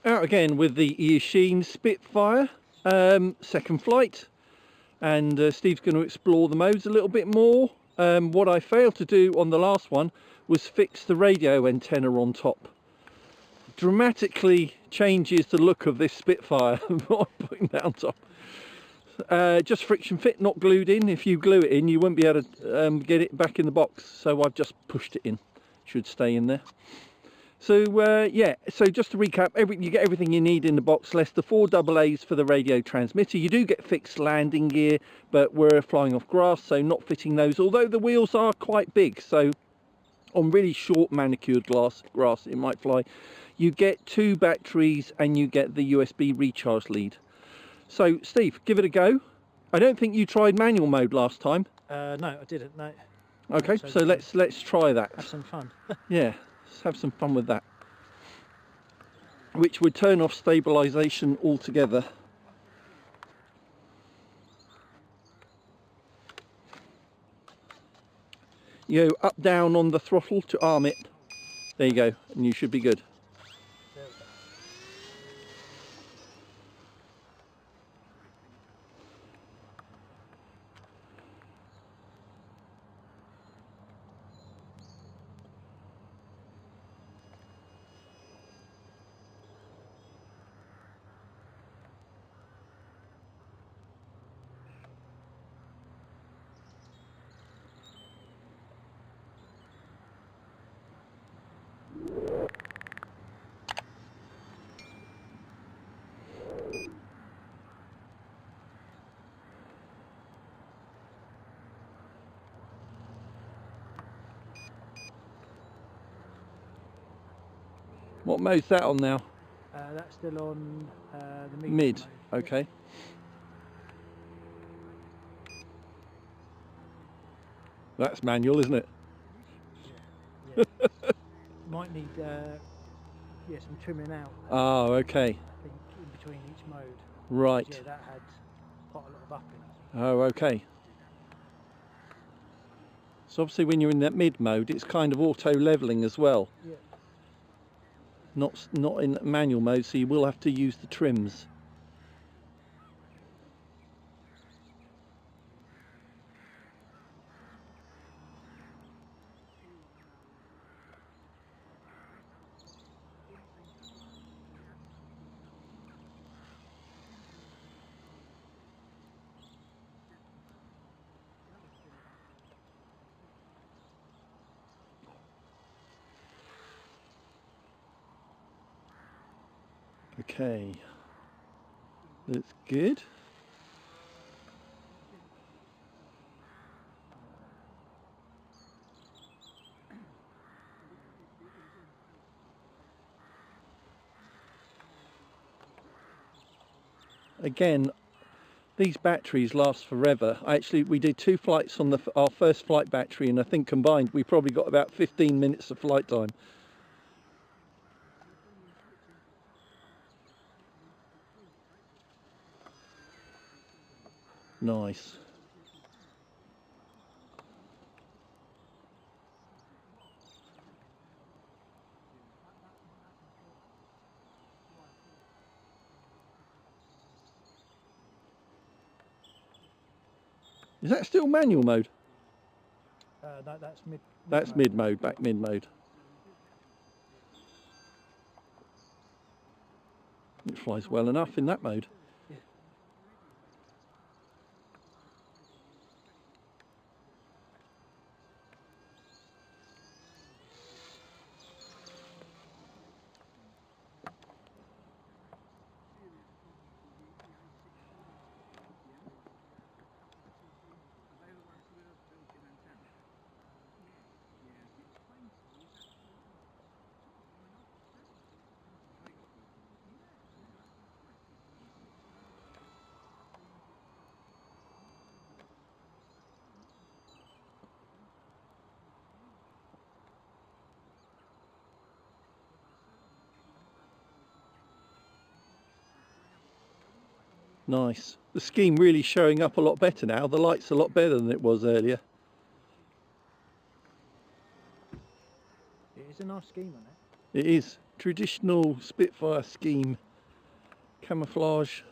Out again with the Eachine Spitfire, second flight, and Steve's going to explore the modes a little bit more. What I failed to do on the last one was fix the radio antenna on top. Dramatically changes the look of this Spitfire by putting that on top. Just friction fit, not glued in. If you glue it in, you won't be able to get it back in the box, so I've just pushed it in. Should stay in there. So yeah, so just to recap, you get everything you need in the box, less the 4 AA's for the radio transmitter. You do get fixed landing gear, but we're flying off grass, so not fitting those, although the wheels are quite big, so on really short manicured grass it might fly. You get 2 batteries and you get the USB recharge lead. So Steve, give it a go. I don't think you tried manual mode last time. No, I didn't, no. Okay, so let's try that. Have some fun. Yeah, let's have some fun with that. Which would turn off stabilisation altogether. You go up down on the throttle to arm it. There you go, and you should be good. There we go. What mode's that on now? That's still on the medium Mid, mode. okay. That's manual, isn't it? Yeah. Might need some trimming out. Oh, okay. I think in between each mode. Right. Yeah, that had quite a lot of upping. Oh, okay. So obviously when you're in that mid mode, it's kind of auto leveling as well. Yeah. Not in manual mode, so you will have to use the trims. Okay, that's good. Again, these batteries last forever. We did 2 flights on our first flight battery, and I think combined we probably got about 15 minutes of flight time. Nice. Is that still manual mode? No, that's mid. That's mid mode, back mid mode. It flies well enough in that mode. Yeah. Nice. The scheme really showing up a lot better now. The light's a lot better than it was earlier. It is a nice scheme on it. It is traditional Spitfire scheme, camouflage.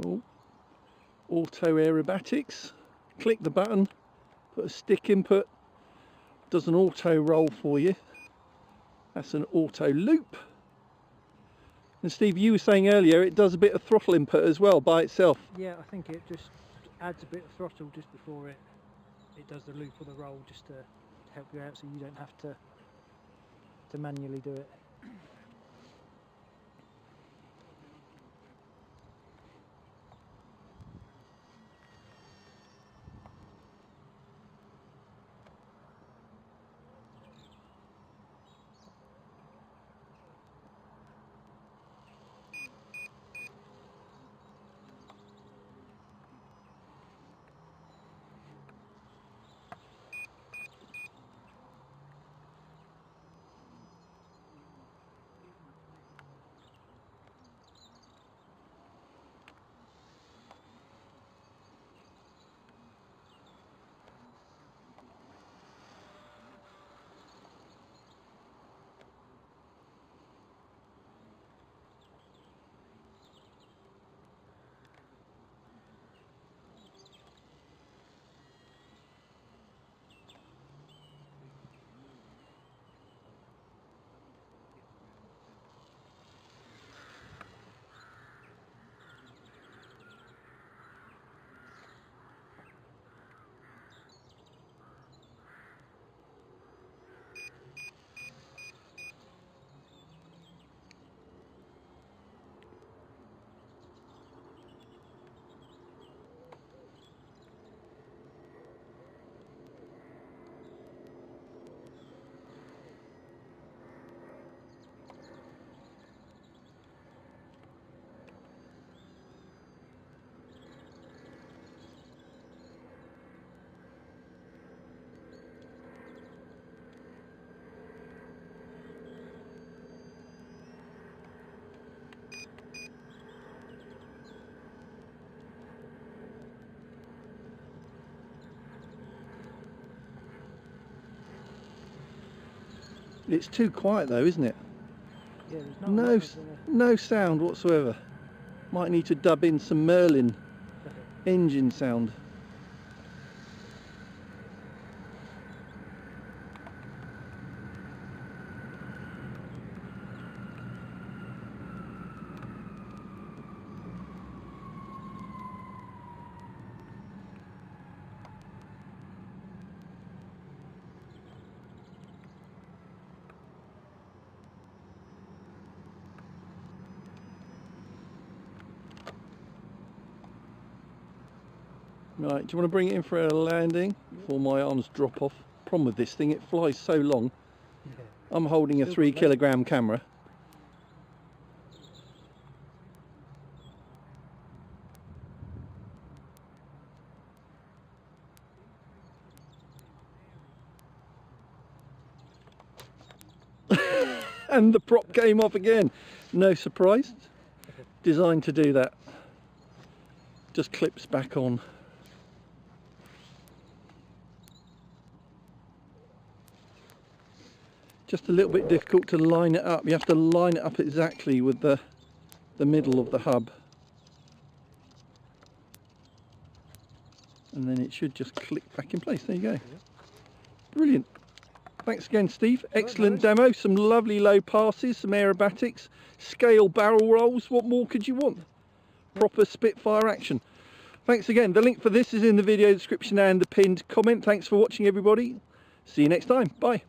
Oh, auto aerobatics. Click the button, put a stick input, does an auto roll for you. That's an auto loop. And Steve, you were saying earlier it does a bit of throttle input as well by itself. Yeah, I think it just adds a bit of throttle just before it does the loop or the roll, just to help you out so you don't have to manually do it. It's too quiet though, isn't it? Yeah, there's No sound whatsoever. Might need to dub in some Merlin engine sound. Right, do you want to bring it in for a landing before my arms drop off? Problem with this thing, it flies so long. Yeah. I'm holding a 3 kilogram camera. And the prop came off again. No surprise. Designed to do that. Just clips back on. Just a little bit difficult to line it up. You have to line it up exactly with the middle of the hub. And then it should just click back in place. There you go. Brilliant. Thanks again, Steve. Excellent demo. Some lovely low passes, some aerobatics, scale barrel rolls. What more could you want? Proper Spitfire action. Thanks again. The link for this is in the video description and the pinned comment. Thanks for watching, everybody. See you next time. Bye.